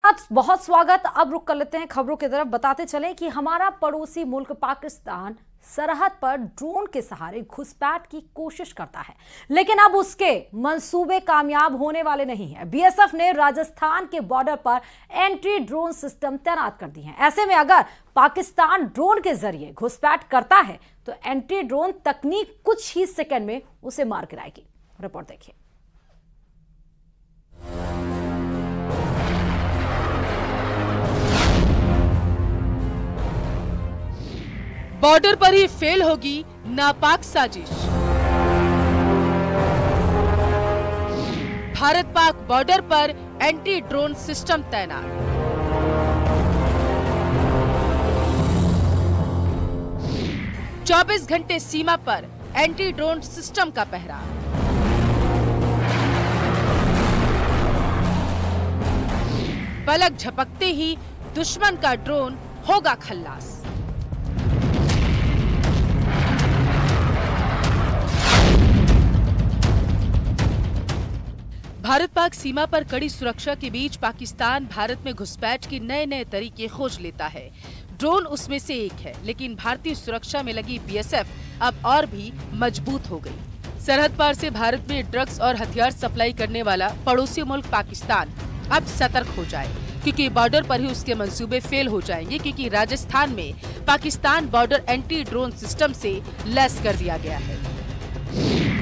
बहुत बहुत स्वागत। अब रुक कर लेते हैं खबरों की तरफ। बताते चलें कि हमारा पड़ोसी मुल्क पाकिस्तान सरहद पर ड्रोन के सहारे घुसपैठ की कोशिश करता है, लेकिन अब उसके मंसूबे कामयाब होने वाले नहीं हैं। बीएसएफ ने राजस्थान के बॉर्डर पर एंटी ड्रोन सिस्टम तैनात कर दी हैं। ऐसे में अगर पाकिस्तान ड्रोन के जरिए घुसपैठ करता है तो एंटी ड्रोन तकनीक कुछ ही सेकंड में उसे मार गिराएगी। रिपोर्ट देखिए। बॉर्डर पर ही फेल होगी नापाक साजिश। भारत पाक बॉर्डर पर एंटी ड्रोन सिस्टम तैनात। चौबीस घंटे सीमा पर एंटी ड्रोन सिस्टम का पहरा। पलक झपकते ही दुश्मन का ड्रोन होगा खल्लास। भारत पाक सीमा पर कड़ी सुरक्षा के बीच पाकिस्तान भारत में घुसपैठ के नए नए तरीके खोज लेता है। ड्रोन उसमें से एक है, लेकिन भारतीय सुरक्षा में लगी बीएसएफ अब और भी मजबूत हो गई। सरहद पार से भारत में ड्रग्स और हथियार सप्लाई करने वाला पड़ोसी मुल्क पाकिस्तान अब सतर्क हो जाए, क्योंकि बॉर्डर पर ही उसके मंसूबे फेल हो जाएंगे, क्योंकि राजस्थान में Pakistan border anti drone system से लैस कर दिया गया है।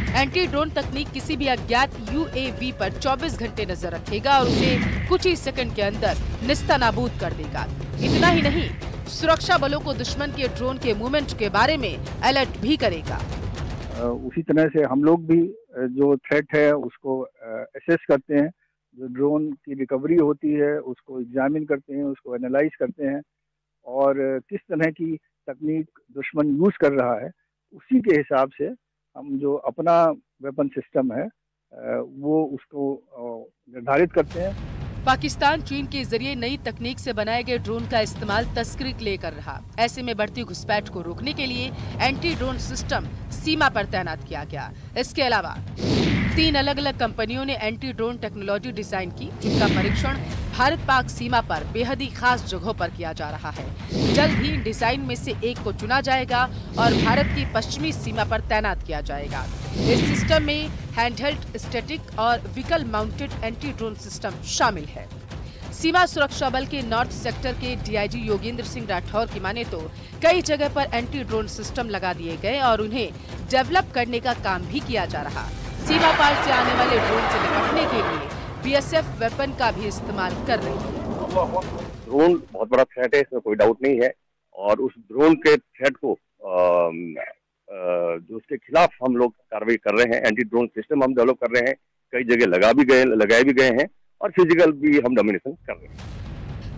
एंटी ड्रोन तकनीक किसी भी अज्ञात यूएवी पर 24 घंटे नजर रखेगा और उसे कुछ ही सेकंड के अंदर निस्तानाबूद कर देगा। इतना ही नहीं, सुरक्षा बलों को दुश्मन के ड्रोन के मूवमेंट के बारे में अलर्ट भी करेगा। उसी तरह से हम लोग भी जो थ्रेट है उसको असेस करते हैं। जो ड्रोन की रिकवरी होती है उसको एग्जामिन करते हैं, उसको एनालाइज करते हैं और किस तरह की तकनीक दुश्मन यूज कर रहा है उसी के हिसाब से हम जो अपना वेपन सिस्टम है वो उसको निर्धारित करते हैं। पाकिस्तान चीन के जरिए नई तकनीक से बनाए गए ड्रोन का इस्तेमाल तस्करी के लिए कर रहा। ऐसे में बढ़ती घुसपैठ को रोकने के लिए एंटी ड्रोन सिस्टम सीमा पर तैनात किया गया। इसके अलावा 3 अलग अलग कंपनियों ने एंटी ड्रोन टेक्नोलॉजी डिजाइन की, जिनका परीक्षण भारत पाक सीमा पर बेहद ही खास जगहों पर किया जा रहा है। जल्द ही डिजाइन में से एक को चुना जाएगा और भारत की पश्चिमी सीमा पर तैनात किया जाएगा। इस सिस्टम में हैंडहेल्ड, स्टैटिक और vehicle mounted anti drone system शामिल है। सीमा सुरक्षा बल के नॉर्थ सेक्टर के डीआईजी योगेंद्र सिंह राठौर की माने तो कई जगह पर एंटी ड्रोन सिस्टम लगा दिए गए और उन्हें डेवलप करने का काम भी किया जा रहा। सीमा पार से आने वाले ड्रोन से निपटने के लिए बीएसएफ वेपन का भी इस्तेमाल कर रही है। ड्रोन बहुत बड़ा थ्रेट है, इसमें कोई डाउट नहीं है और उस ड्रोन के थ्रेट को जो उसके खिलाफ हम लोग कार्रवाई कर रहे हैं। एंटी ड्रोन सिस्टम हम डेवलप कर रहे हैं, कई जगह लगाए भी गए हैं और फिजिकल भी हम डोमिनेशन कर रहे हैं।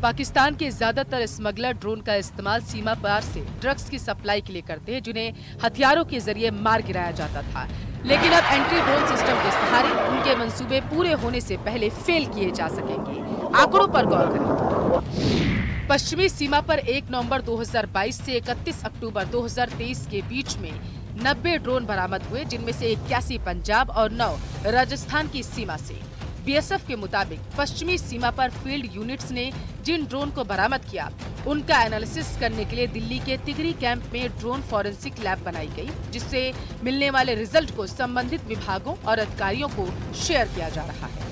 पाकिस्तान के ज्यादातर स्मगलर ड्रोन का इस्तेमाल सीमा पार से ड्रग्स की सप्लाई के लिए करते हैं, जिन्हें हथियारों के जरिए मार गिराया जाता था। लेकिन अब एंटी ड्रोन सिस्टम के सहारे उनके मंसूबे पूरे होने से पहले फेल किए जा सकेंगे। आंकड़ों पर गौर करें। पश्चिमी सीमा पर 1 नवंबर 2022 से 31 अक्टूबर 2023 के बीच में 90 ड्रोन बरामद हुए, जिनमें से 81 पंजाब और 9 राजस्थान की सीमा से। बीएसएफ के मुताबिक पश्चिमी सीमा पर फील्ड यूनिट्स ने जिन ड्रोन को बरामद किया उनका एनालिसिस करने के लिए दिल्ली के तिगरी कैंप में ड्रोन फॉरेंसिक लैब बनाई गई, जिससे मिलने वाले रिजल्ट को संबंधित विभागों और अधिकारियों को शेयर किया जा रहा है।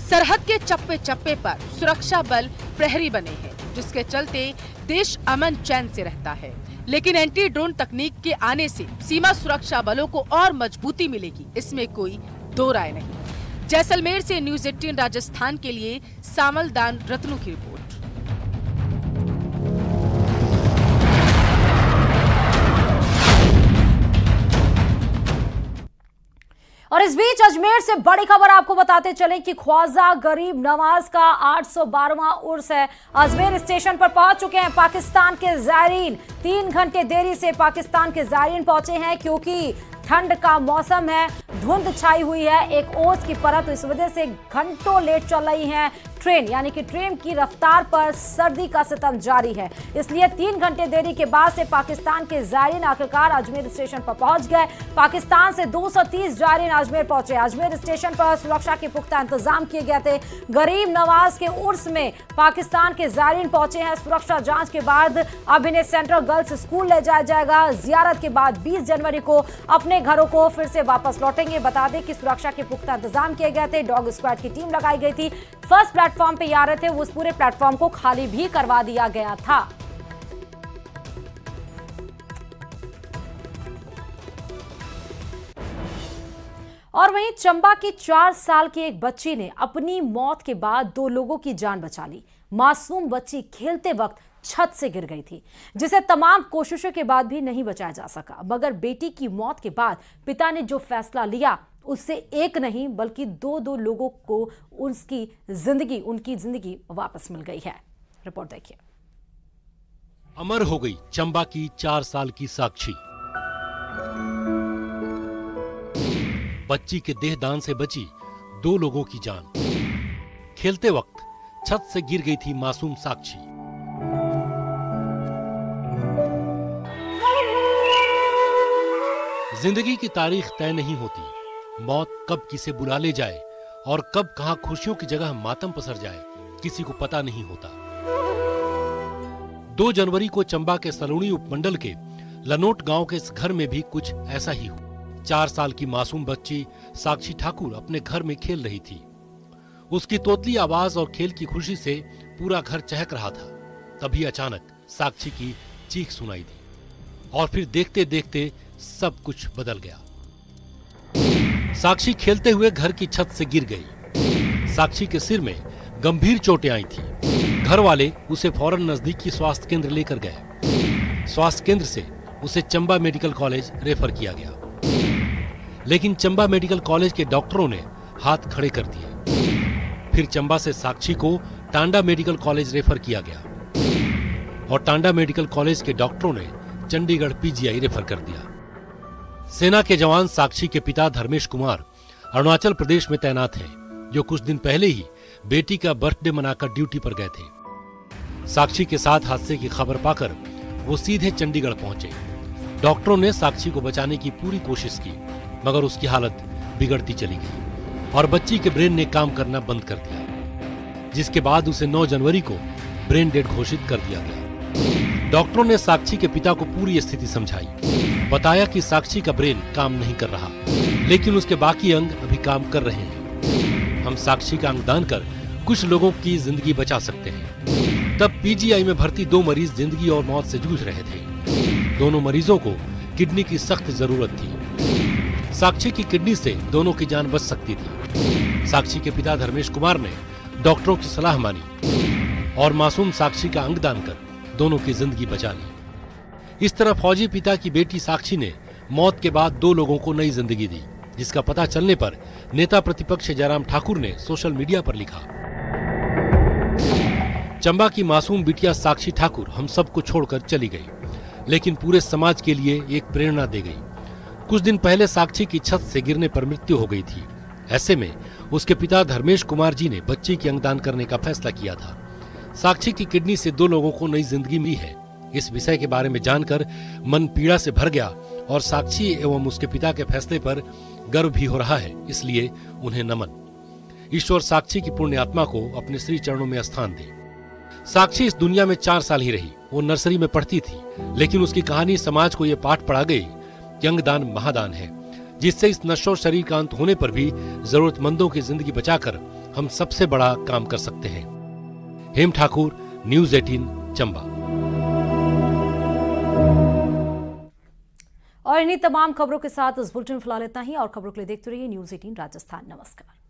सरहद के चप्पे चप्पे पर सुरक्षा बल प्रहरी बने हैं, जिसके चलते देश अमन चैन से रहता है। लेकिन एंटी ड्रोन तकनीक के आने से सीमा सुरक्षा बलों को और मजबूती मिलेगी, इसमें कोई दो राय नहीं। जैसलमेर से न्यूज़ 18 राजस्थान के लिए सामल दान रत्नू की रिपोर्ट। और इस बीच अजमेर से बड़ी खबर आपको बताते चलें कि ख्वाजा गरीब नवाज का 812वां उर्स है। अजमेर स्टेशन पर पहुंच चुके हैं पाकिस्तान के ज़ायरीन। 3 घंटे देरी से पाकिस्तान के ज़ायरीन पहुंचे हैं, क्योंकि ठंड का मौसम है, धुंध छाई हुई है, एक ओस की परत, इस वजह से घंटों लेट चल रही हैं ट्रेन यानी कि ट्रेन की रफ्तार पर सर्दी का सितम जारी है। इसलिए 3 घंटे देरी के बाद से पाकिस्तान के ज़ायरीन आखिरकार अजमेर स्टेशन पर पहुंच गए। पाकिस्तान से 230 ज़ायरीन अजमेर पहुंचे। अजमेर स्टेशन पर सुरक्षा के पुख्ता इंतजाम किए गए थे। गरीब नवाज के उर्स में पाकिस्तान के ज़ायरीन पहुंचे हैं। सुरक्षा जांच के बाद अब इन्हें सेंट्रल गर्ल्स स्कूल ले जाया जाएगा। जियारत के बाद 20 जनवरी को अपने घरों को फिर से वापस लौटेंगे। बता दें कि सुरक्षा के पुख्ता इंतजाम किए गए थे। डॉग स्क्वाड की टीम लगाई गई थी। फर्स्ट प्लेटफॉर्म पे ये आ रहे थे, उस पूरे प्लेटफॉर्म को खाली भी करवा दिया गया था। और वहीं चंबा की 4 साल की एक बच्ची ने अपनी मौत के बाद 2 लोगों की जान बचा ली। मासूम बच्ची खेलते वक्त छत से गिर गई थी, जिसे तमाम कोशिशों के बाद भी नहीं बचाया जा सका। मगर बेटी की मौत के बाद पिता ने जो फैसला लिया, उससे एक नहीं बल्कि 2 लोगों को उनकी जिंदगी वापस मिल गई है। रिपोर्ट देखिए। अमर हो गई चंबा की 4 साल की साक्षी। बच्ची के देहदान से बची 2 लोगों की जान। खेलते वक्त छत से गिर गई थी मासूम साक्षी। जिंदगी की तारीख तय नहीं होती। मौत कब किसे बुला ले जाए और कब कहां खुशियों की जगह मातम पसर जाए, किसी को पता नहीं होता। 2 जनवरी को चंबा के सलूणी उपमंडल के लनोट गांव के इस घर में भी कुछ ऐसा ही हुआ। 4 साल की मासूम बच्ची साक्षी ठाकुर अपने घर में खेल रही थी। उसकी तोतली आवाज और खेल की खुशी से पूरा घर चहक रहा था। तभी अचानक साक्षी की चीख सुनाई दी और फिर देखते देखते सब कुछ बदल गया। साक्षी खेलते हुए घर की छत से गिर गई। साक्षी के सिर में गंभीर चोटें आई थी। घर वाले उसे फौरन नजदीकी स्वास्थ्य केंद्र लेकर गए। स्वास्थ्य केंद्र से उसे चंबा मेडिकल कॉलेज रेफर किया गया, लेकिन चंबा मेडिकल कॉलेज के डॉक्टरों ने हाथ खड़े कर दिए। फिर चंबा से साक्षी को टांडा मेडिकल कॉलेज रेफर किया गया और टांडा मेडिकल कॉलेज के डॉक्टरों ने चंडीगढ़ पीजीआई रेफर कर दिया। सेना के जवान साक्षी के पिता धर्मेश कुमार अरुणाचल प्रदेश में तैनात हैं, जो कुछ दिन पहले ही बेटी का बर्थडे मनाकर ड्यूटी पर गए थे। साक्षी के साथ हादसे की खबर पाकर वो सीधे चंडीगढ़ पहुंचे। डॉक्टरों ने साक्षी को बचाने की पूरी कोशिश की, मगर उसकी हालत बिगड़ती चली गई और बच्ची के ब्रेन ने काम करना बंद कर दिया, जिसके बाद उसे 9 जनवरी को ब्रेन डेड घोषित कर दिया गया। डॉक्टरों ने साक्षी के पिता को पूरी स्थिति समझाई। बताया कि साक्षी का ब्रेन काम नहीं कर रहा, लेकिन उसके बाकी अंग अभी काम कर रहे हैं। हम साक्षी का अंगदान कर कुछ लोगों की जिंदगी बचा सकते हैं। तब पीजीआई में भर्ती 2 मरीज जिंदगी और मौत से जूझ रहे थे। दोनों मरीजों को किडनी की सख्त जरूरत थी। साक्षी की किडनी से दोनों की जान बच सकती थी। साक्षी के पिता धर्मेश कुमार ने डॉक्टरों की सलाह मानी और मासूम साक्षी का अंगदान कर दोनों की जिंदगी बचा ली। इस तरह फौजी पिता की बेटी साक्षी ने मौत के बाद 2 लोगों को नई जिंदगी दी, जिसका पता चलने पर नेता प्रतिपक्ष जयराम ठाकुर ने सोशल मीडिया पर लिखा, चंबा की मासूम बिटिया साक्षी ठाकुर हम सबको छोड़कर चली गई, लेकिन पूरे समाज के लिए एक प्रेरणा दे गई। कुछ दिन पहले साक्षी की छत से गिरने पर मृत्यु हो गई थी। ऐसे में उसके पिता धर्मेश कुमार जी ने बच्ची की अंगदान करने का फैसला किया था। साक्षी की किडनी से 2 लोगों को नई जिंदगी मिली है। इस विषय के बारे में जानकर मन पीड़ा से भर गया और साक्षी एवं उसके पिता के फैसले पर गर्व भी हो रहा है, इसलिए उन्हें नमन। ईश्वर साक्षी की पुण्य आत्मा को अपने श्री चरणों में स्थान दे। साक्षी इस दुनिया में 4 साल ही रही। वो नर्सरी में पढ़ती थी, लेकिन उसकी कहानी समाज को यह पाठ पढ़ा गई कि अंगदान महादान है, जिससे इस नश्वर शरीर का अंत होने पर भी जरूरतमंदों की जिंदगी बचाकर हम सबसे बड़ा काम कर सकते हैं। हेम ठाकुर, न्यूज़ 18 चंबा। और इन्हीं तमाम खबरों के साथ इस बुलेटिन फिलहाल इतना ही। और खबरों के लिए देखते रहिए न्यूज़ 18 राजस्थान। नमस्कार।